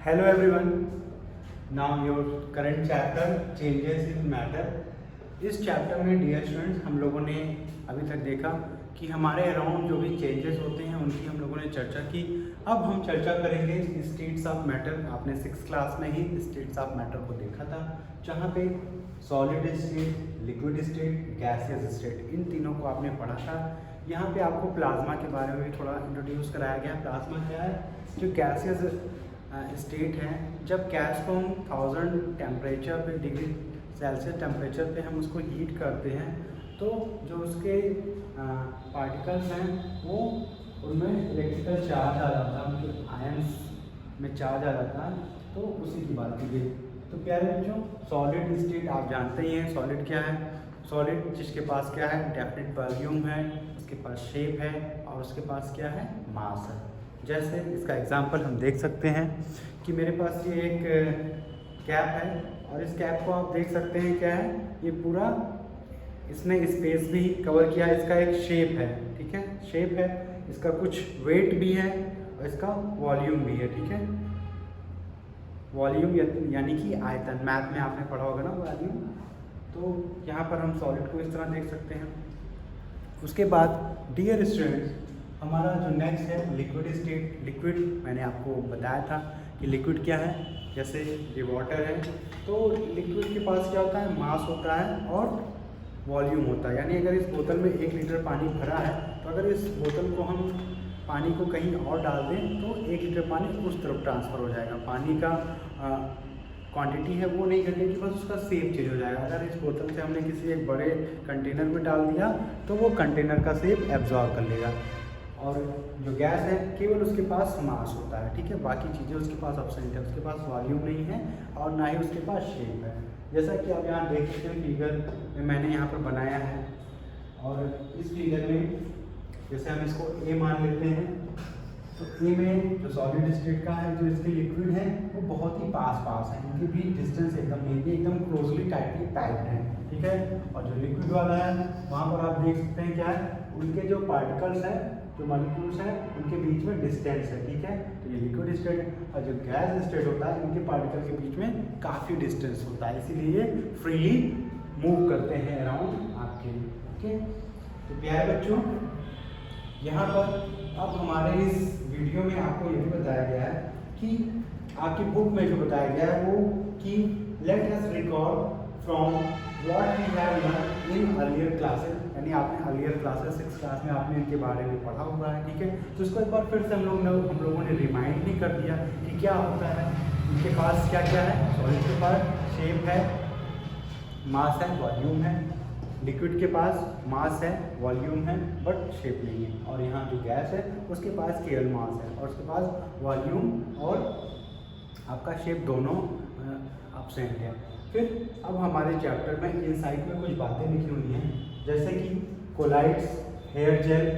Hello everyone. Now your current chapter changes in matter. इस chapter में dear students हम लोगों ने अभी तक देखा कि हमारे अराउंड जो भी चेंजेस होते हैं उनकी हम लोगों ने चर्चा की। अब हम चर्चा करेंगे स्टेट्स ऑफ मैटर। आपने 6th क्लास में ही स्टेट्स ऑफ मैटर को देखा था, जहाँ पे solid state, liquid state, gaseous state, इन तीनों को आपने पढ़ा था। यहाँ पे आपको प्लाज्मा के बारे में भी थोड़ा इंट्रोड्यूस कराया गया। प्लाज्मा क्या है? जो गैसियस स्टेट है, जब गैस को हम 1000 टेम्परेचर पे, डिग्री सेल्सियस टेम्परेचर पे हम उसको हीट करते हैं, तो जो उसके पार्टिकल्स हैं वो उनमें इलेक्ट्रिकल चार्ज आ जाता है, उनके आयंस में चार्ज आ जाता है। तो उसी की बात की गई। तो प्यारे बच्चों, सॉलिड स्टेट आप जानते ही हैं। सॉलिड क्या है? सॉलिड जिसके पास क्या है? डेफिनेट वॉल्यूम है, उसके पास शेप है और उसके पास क्या है? मास है। जैसे इसका एग्जांपल हम देख सकते हैं कि मेरे पास ये एक कैप है और इस कैप को आप देख सकते हैं क्या है, ये पूरा इसने स्पेस भी कवर किया है। इसका एक शेप है, ठीक है, शेप है, इसका कुछ वेट भी है और इसका वॉल्यूम भी है, ठीक है। वॉल्यूम यानी कि आयतन, मैथ में आपने पढ़ा होगा ना वॉल्यूम। तो यहाँ पर हम सॉलिड को इस तरह देख सकते हैं। उसके बाद डियर स्टूडेंट्स, हमारा जो नेक्स्ट है लिक्विड स्टेट। लिक्विड मैंने आपको बताया था कि लिक्विड क्या है। जैसे ये वाटर है, तो लिक्विड के पास क्या होता है? मास होता है और वॉल्यूम होता है। यानी अगर इस बोतल में 1 लीटर पानी भरा है, तो अगर इस बोतल को हम पानी को कहीं और डाल दें तो 1 लीटर पानी उस तरफ ट्रांसफ़र हो जाएगा। पानी का क्वांटिटी है वो नहीं घटेगी, बस उसका शेप चेंज हो जाएगा। अगर इस बोतल से हमने किसी एक बड़े कंटेनर में डाल दिया तो वो कंटेनर का शेप एब्जॉर्ब कर लेगा। और जो गैस है केवल उसके पास मास होता है, ठीक है, बाकी चीज़ें उसके पास एब्सेंट है, उसके पास वॉल्यूम नहीं है और ना ही उसके पास शेप है। जैसा कि आप यहाँ देख सकते हैं फिगर में मैंने यहाँ पर बनाया है। और इस फिगर में जैसे हम इसको ए मान लेते हैं, तो ए में जो सॉलिड स्टेट का है, जो इसके लिक्विड है, वो बहुत ही पास है, इनके भी डिस्टेंस एकदम नहीं, एकदम क्लोजली टाइटली पैक्ड है, ठीक है। और जो लिक्विड वाला है वहाँ पर आप देख सकते हैं क्या है, उनके जो पार्टिकल्स हैं, जो मॉलिक्यूल्स हैं, उनके बीच में डिस्टेंस है, ठीक है। तो ये लिक्विड स्टेट है। और जो गैस स्टेट होता है, इनके पार्टिकल के बीच में काफ़ी डिस्टेंस होता है, इसीलिए ये फ्रीली मूव करते हैं अराउंड आपके, ओके। तो प्यारे बच्चों, यहाँ पर अब हमारे इस वीडियो में आपको ये भी बताया गया है कि आपकी बुक में जो बताया गया है वो कि let us recall from what we have learn in earlier classes. यानी आपने अर्लियर क्लासेस 6th क्लास में आपने इनके बारे में पढ़ा हुआ है, ठीक है। तो इसको एक बार फिर से हम लोगों ने रिमाइंड भी कर दिया कि क्या होता है। इनके पास क्या क्या है? सॉलिड के पास शेप है, मास है, वॉल्यूम है। लिक्विड के पास मास है, वॉल्यूम है, बट शेप नहीं है। और यहाँ जो गैस है उसके पास केवल मास है और उसके पास वॉल्यूम और आपका शेप दोनों एब्सेंट है। फिर अब हमारे चैप्टर में इनसाइड में कुछ बातें लिखी हुई हैं, जैसे कि colloids, hair gel,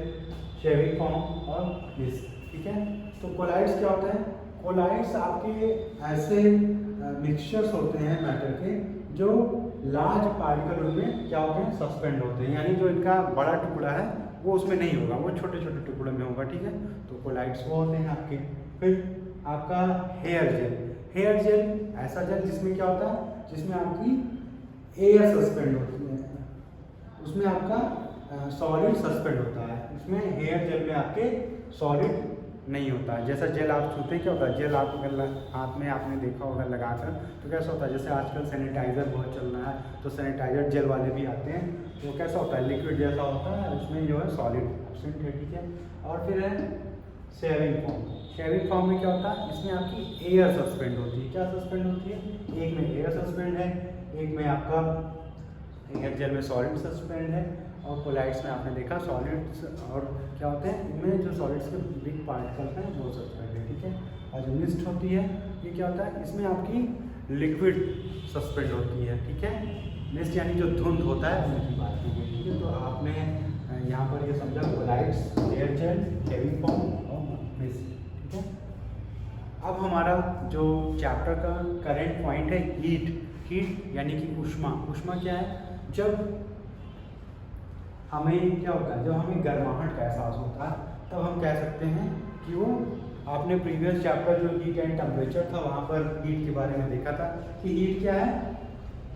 shaving foam और मिस्ट, ठीक है। तो कोलाइड्स क्या होता है? कोलाइड्स आपके ऐसे मिक्सचर्स होते हैं मैटर के जो लार्ज पार्टिकल उनमें क्या होते हैं? सस्पेंड होते हैं। यानी जो इनका बड़ा टुकड़ा है वो उसमें नहीं होगा, वो छोटे छोटे टुकड़ों में होगा, ठीक है। तो कोलाइड्स वो होते हैं आपके। फिर आपका हेयर जेल। हेयर जेल ऐसा जेल जिसमें क्या होता है? जिसमें आपकी एयर सस्पेंड होती है, उसमें आपका सॉलिड सस्पेंड होता है। इसमें हेयर जेल में आपके सॉलिड नहीं होता है। जैसा जेल आप छूते क्या होता है? जेल आप अगर हाथ में आपने देखा होगा लगाकर, तो कैसा होता है? जैसे आजकल सैनिटाइज़र बहुत चल रहा है, तो सैनिटाइज़र जेल वाले भी आते हैं, तो कैसा होता है? लिक्विड जैसा होता है, उसमें जो है सॉलिड एब्सेंट है, ठीक है। और फिर है शेविंग फॉर्म। शेविंग फॉर्म में क्या होता है? इसमें आपकी एयर सस्पेंड होती है। क्या सस्पेंड होती है? एक में एयर सस्पेंड है, एक में आपका एयर जेल में सॉलिड सस्पेंड है। और कोलाइड्स में आपने देखा सॉलिड्स और क्या होते हैं, इनमें जो सॉलिड्स के बिग पार्टिकल्स हैं वो सस्पेंड है, ठीक है। और जो मिस्ट होती है ये क्या होता है? इसमें आपकी लिक्विड सस्पेंड होती है, ठीक है। मिस्ट यानी जो धुंध होता है उनकी बात की गई, ठीक है। तो आपने यहाँ पर ये समझा colloids, hair gel, shaving foam और मिस्ट, ठीक है। अब हमारा जो चैप्टर का करेंट पॉइंट है हीट। हीट यानी कि ऊष्मा। ऊष्मा क्या है? जब हमें क्या होता है? जब हमें गर्माहट का एहसास होता है तब हम कह सकते हैं कि वो आपने प्रीवियस चैप्टर जो हीट एंड टेम्परेचर था वहाँ पर हीट के बारे में देखा था कि हीट क्या है,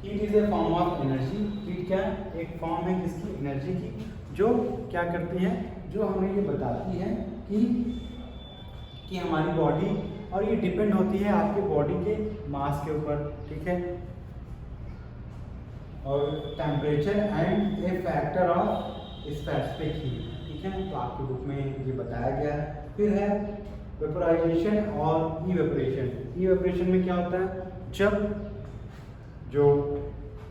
heat is a form of energy. Heat क्या है, एक फॉर्म है किसकी, एनर्जी की, जो क्या करती है, जो हमें ये बताती है कि हमारी बॉडी, और ये डिपेंड होती है आपके बॉडी के मास के ऊपर, ठीक है। और temperature and A factor of specific heat, ठीक है, तो आपके बुक में ये बताया गया है। फिर है वेपोराइजेशन और इवेपोरेशन। इवेपोरेशन में क्या होता है, जब जो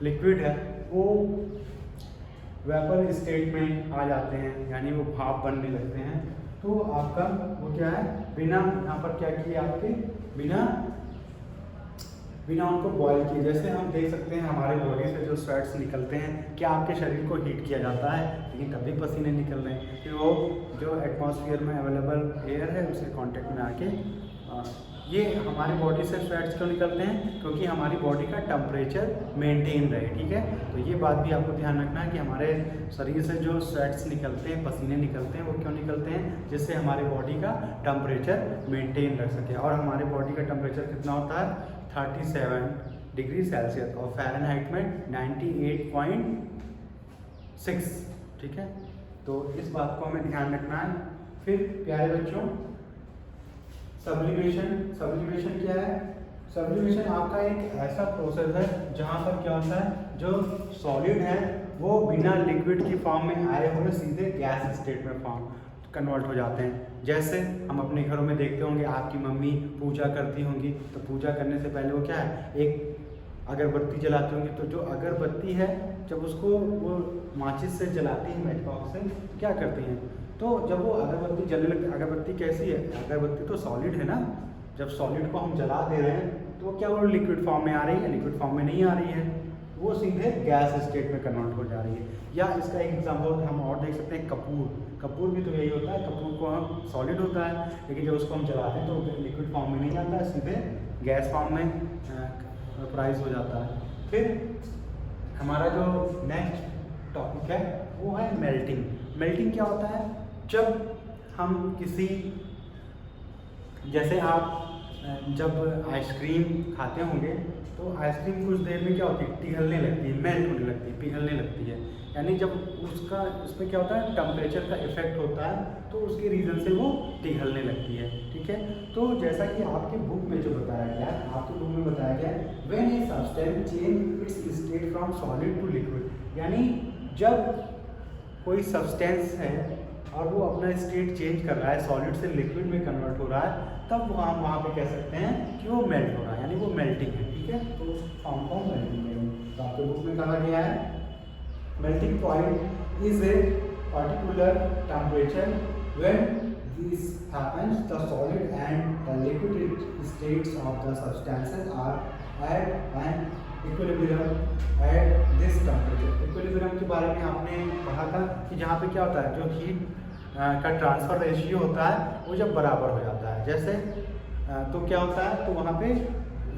लिक्विड है वो वेपर स्टेट में आ जाते हैं, यानी वो भाप बनने लगते हैं, तो आपका वो क्या है, बिना यहाँ पर क्या किए आपके बिना उनको बॉयल किए, जैसे हम देख सकते हैं हमारे बॉडी से जो स्वेट्स निकलते हैं, क्या आपके शरीर को हीट किया जाता है, लेकिन तभी पसीने निकल रहे हैं कि वो जो एटमॉस्फेयर में अवेलेबल एयर है उसके कांटेक्ट में आके ये हमारी बॉडी से स्वेट्स क्यों निकलते हैं, क्योंकि हमारी बॉडी का टेम्परेचर मेंटेन रहे, ठीक है। तो ये बात भी आपको ध्यान रखना है कि हमारे शरीर से जो स्वेट्स निकलते हैं, पसीने निकलते हैं, वो क्यों निकलते हैं, जिससे हमारी बॉडी का टेम्परेचर मेंटेन रख सके। और हमारे बॉडी का टेम्परेचर कितना होता है, 37 डिग्री सेल्सियस, और फ़ारेनहाइट में 98.6, ठीक है। तो इस बात को हमें ध्यान रखना है। फिर प्यारे बच्चों, सब्लिमेशन क्या है, सब्लिमेशन आपका एक ऐसा प्रोसेस है जहाँ पर क्या होता है, जो सॉलिड है वो बिना लिक्विड की फॉर्म में आए हुए सीधे गैस स्टेट में फॉर्म कन्वर्ट हो जाते हैं। जैसे हम अपने घरों में देखते होंगे, आपकी मम्मी पूजा करती होंगी, तो पूजा करने से पहले वो क्या है, एक अगरबत्ती जलाती होंगी, तो जो अगरबत्ती है जब उसको वो माचिस से जलाती है, मेटकॉक से, क्या करती हैं, तो जब वो अगरबत्ती जलने लगती है, अगरबत्ती कैसी है, अगरबत्ती तो सॉलिड है ना, जब सॉलिड को हम जला दे रहे हैं तो क्या वो लिक्विड फॉर्म में आ रही है, लिक्विड फॉर्म में नहीं आ रही है, वो सीधे गैस स्टेट में कन्वर्ट हो जा रही है। या इसका एक एग्जांपल हम और देख सकते हैं, कपूर भी तो यही होता है, कपूर को हम सॉलिड होता है, लेकिन जब उसको हम जलाते हैं तो लिक्विड फॉर्म में नहीं आता है, सीधे गैस फॉर्म में वेपोराइज हो जाता है। फिर हमारा जो नेक्स्ट टॉपिक है वो है मेल्टिंग। मेल्टिंग क्या होता है, जब हम किसी, जैसे आप जब आइसक्रीम खाते होंगे तो आइसक्रीम कुछ देर में क्या होती है, पिघलने लगती है, मेल्ट होने लगती है, पिघलने लगती है, यानी जब उसमें क्या होता है, टेम्परेचर का इफेक्ट होता है, तो उसके रीज़न से वो पिघलने लगती है, ठीक है। तो जैसा कि आपके बुक में जो बताया गया है, आपके बुक में बताया गया है, when a substance change its state from solid to liquid, यानी जब कोई सब्सटेंस है और वो अपना स्टेट चेंज कर रहा है, सॉलिड से लिक्विड में कन्वर्ट हो रहा है, तब हम वहाँ पे कह सकते हैं कि वो मेल्ट हो रहा है, यानी वो मेल्टिंग है, ठीक है। तो उस फॉर्म को मेल्टिंग है। तो आपके बुक में कहा गया है, melting point is a particular temperature when this happens the solid and the liquid states of the substances are at an equilibrium at this temperature. Equilibrium के बारे में आपने पढ़ा था कि जहाँ पे क्या होता है, जो हीट का ट्रांसफ़र रेशियो होता है वो जब बराबर हो जाता है, जैसे तो क्या होता है, तो वहाँ पे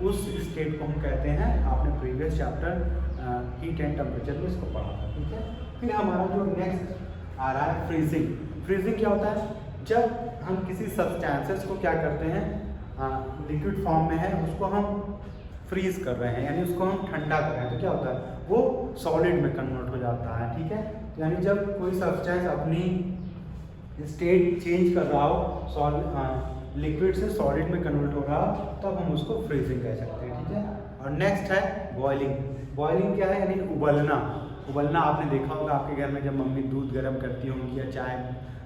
उस स्टेट को हम कहते हैं, आपने previous chapter heat and temperature में इसको पढ़ा था, ठीक है। फिर हमारा जो नेक्स्ट आ रहा है फ्रीजिंग। फ्रीजिंग क्या होता है, जब हम किसी सब्सटेंसेस को क्या करते हैं, लिक्विड फॉर्म में है, उसको हम फ्रीज कर रहे हैं, यानी उसको हम ठंडा कर रहे हैं, तो क्या होता है, वो सॉलिड में कन्वर्ट हो जाता है, ठीक है। यानी जब कोई सब्सटेंस अपनी स्टेट चेंज कर रहा हो, लिक्विड से सॉलिड में कन्वर्ट हो रहा हो, तब हम उसको फ्रीजिंग कह सकते हैं, ठीक है। और नेक्स्ट है बॉइलिंग। बॉइलिंग क्या है, यानी उबलना। आपने देखा होगा आपके घर में जब मम्मी दूध गर्म करती होंगी या चाय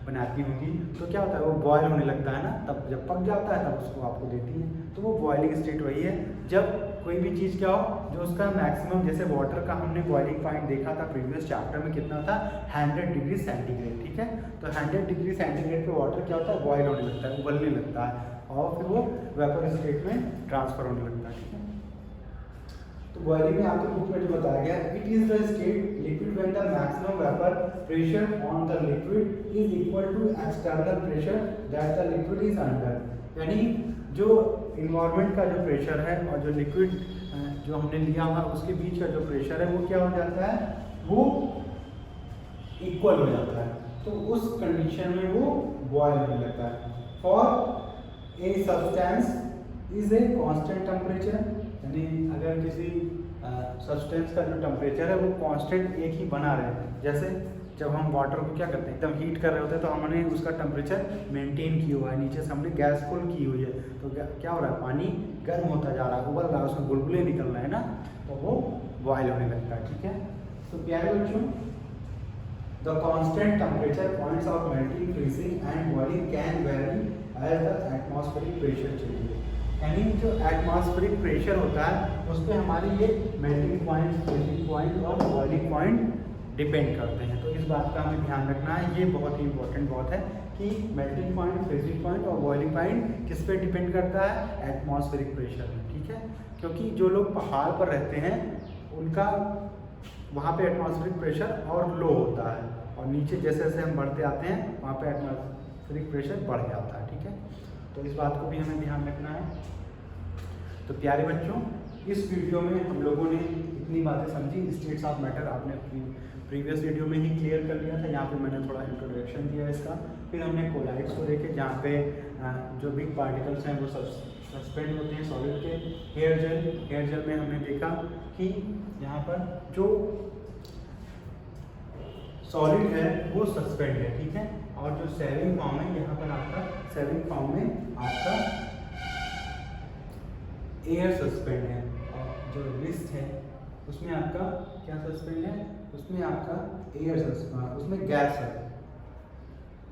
बनाती होंगी, तो क्या होता है, वो बॉयल होने लगता है ना, तब जब पक जाता है तब उसको आपको देती हैं, तो वो बॉइलिंग स्टेट वही है, जब कोई भी चीज़ क्या हो जो उसका मैक्सिमम, जैसे वाटर का हमने बॉइलिंग पॉइंट देखा था प्रीवियस चैप्टर में, कितना था, 100 डिग्री सेंटीग्रेड, ठीक है। तो 100 डिग्री सेंटीग्रेड पे वाटर क्या होता है, बॉयल होने लगता है, उबलने लगता है, और फिर वो वेपर स्टेट में ट्रांसफर होने लगता है, ठीक है। तो बॉइलिंग में आपके बुक में जो बताया गया, it is the state liquid when the maximum vapour pressure on the liquid is equal to external pressure that the liquid is under, यानी जो इन्वायरमेंट का जो प्रेशर है और जो लिक्विड जो हमने लिया हुआ उसके बीच का जो प्रेशर है वो क्या हो जाता है, वो इक्वल हो जाता है, तो उस कंडीशन में वो बॉयल होने लगता है। For a substance is a constant temperature, यानी अगर किसी सब्सटेंस का जो टेम्परेचर है वो कांस्टेंट एक ही बना रहे, जैसे जब हम वाटर को क्या करते हैं एकदम हीट कर रहे होते हैं तो हमने उसका टेम्परेचर मेंटेन किया हुआ है, नीचे से हमने गैस फुल की हुई है, तो क्या हो रहा है, पानी गर्म होता जा रहा है, उबल रहा है, उसमें बुलबुले निकल रहे हैं ना, तो वो बॉयल होने लगता है। ठीक है, तो प्यारे बच्चों, the constant temperature points of melting, freezing and boiling can vary as the atmospheric pressure changes, यानी जो एटमॉस्फेरिक प्रेशर होता है उस पर हमारी ये मेल्टिंग पॉइंट, फ्रीजिंग पॉइंट और बॉइलिंग पॉइंट डिपेंड करते हैं। तो इस बात का हमें ध्यान रखना है, ये बहुत ही इंपॉर्टेंट बात है कि मेल्टिंग पॉइंट, फ्रीजिंग पॉइंट और बॉइलिंग पॉइंट किस पे डिपेंड करता है, एटमॉस्फेरिक प्रेशर में। ठीक है, क्योंकि जो लोग पहाड़ पर रहते हैं उनका वहाँ पे एटमॉस्फेरिक प्रेशर और लो होता है, और नीचे जैसे जैसे हम बढ़ते आते हैं वहाँ पे एटमॉस्फेरिक प्रेशर बढ़ जाता है। ठीक है, तो इस बात को भी हमें ध्यान रखना है। तो प्यारे बच्चों, इस वीडियो में हम लोगों ने इतनी बातें समझी। स्टेट्स ऑफ मैटर आपने अपनी प्रीवियस वीडियो में ही क्लियर कर लिया था, यहाँ पे मैंने थोड़ा इंट्रोडक्शन दिया इसका। फिर हमने कोलाइड्स को देखे जहाँ पे जो बिग पार्टिकल्स हैं वो सस्पेंड होते हैं सॉलिड के। हेयर जेल में हमने देखा कि यहाँ पर जो सॉलिड है वो सस्पेंड है। ठीक है, और जो सेविंग फॉर्म है, यहाँ पर आपका सेविंग फॉर्म में आपका एयर सस्पेंड है, और जो रिस्ट है उसमें आपका क्या सस्पेंड है, उसमें आपका एयर सस्पेंड, उसमें गैस है।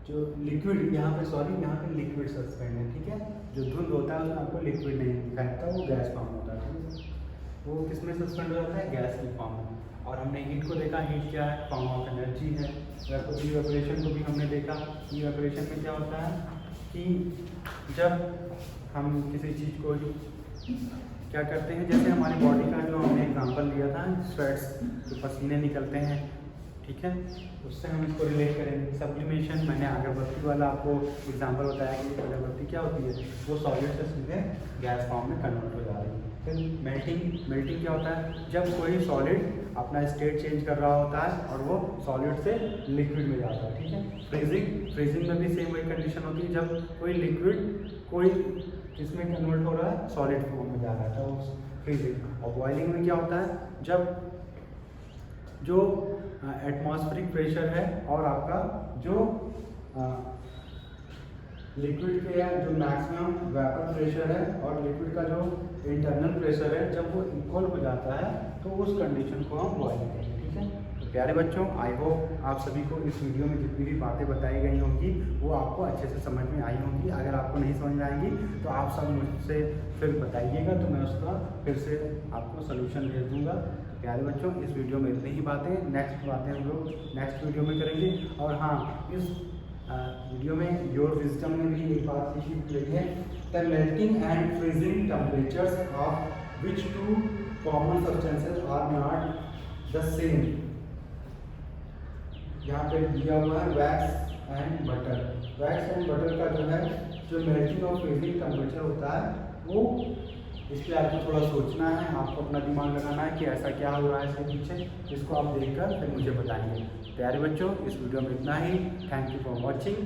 जो लिक्विड यहाँ पे यहाँ पे लिक्विड सस्पेंड है। ठीक है, जो धुंध होता है उसमें आपको लिक्विड नहीं दिखाई देता, वो गैस फॉर्म होता है। ठीक है, वो किस में सस्पेंड हो जाता है, गैस की फॉर्म में। और हमने हीट को देखा, हीट क्या है, फॉर्म ऑफ एनर्जी है। इवेपोरेशन को भी हमने देखा, इवेपोरेशन में क्या होता है कि जब हम किसी चीज़ को क्या करते हैं, जैसे हमारी बॉडी का जो हमने एग्जांपल दिया था, स्वेट्स, जो पसीने निकलते हैं, ठीक है, उससे हम इसको रिलेट करेंगे। सब्लिमेशन, मैंने अगरबत्ती वाला आपको एग्जांपल बताया कि अगरबत्ती क्या होती है, वो सॉलिड से सीधे गैस फॉर्म में कन्वर्ट हो जा रही है। फिर मेल्टिंग क्या होता है, जब कोई सॉलिड अपना स्टेट चेंज कर रहा होता है और वो सॉलिड से लिक्विड में जाता है। ठीक है, फ्रीजिंग में भी सेम वही कंडीशन होती है, जब कोई लिक्विड कोई किसमें कन्वर्ट हो रहा है, सॉलिड फॉर्म में जा रहा है, तो फ्रीजिंग। और बॉइलिंग में क्या होता है, जब जो एटमॉस्फेरिक प्रेशर है और आपका जो लिक्विड के जो मैक्सिमम वेपर प्रेशर है और लिक्विड का जो इंटरनल प्रेशर है, जब वो इक्वल हो जाता है तो उस कंडीशन को हम बॉइलिंग करेंगे। ठीक है, तो प्यारे बच्चों, आई होप आप सभी को इस वीडियो में जितनी भी बातें बताई गई होंगी वो आपको अच्छे से समझ में आई होंगी। अगर आपको नहीं समझ में आएंगी तो आप सब मुझसे फिर बताइएगा, तो मैं उसका फिर से आपको सोल्यूशन भेज दूँगा। तो प्यारे बच्चों, इस वीडियो में इतनी ही बातें, नेक्स्ट बातें हम लोग नेक्स्ट वीडियो में करेंगे। और हाँ, इस वीडियो में योर विजडम में भी एक बात लिखी गई है, the melting and freezing temperatures of which two common substances are not the same. यहाँ पे दिया हुआ है wax and butter. Wax and butter का जो है, जो मेल्टिंग और फ्रीजिंग टेम्परेचर होता है, वो इस पर आपको थोड़ा सोचना है, आपको अपना दिमाग लगाना है कि ऐसा क्या हो रहा है इसके पीछे, इसको आप देखकर फिर मुझे बताएंगे। प्यारे बच्चों, इस वीडियो में इतना ही। Thank you for watching.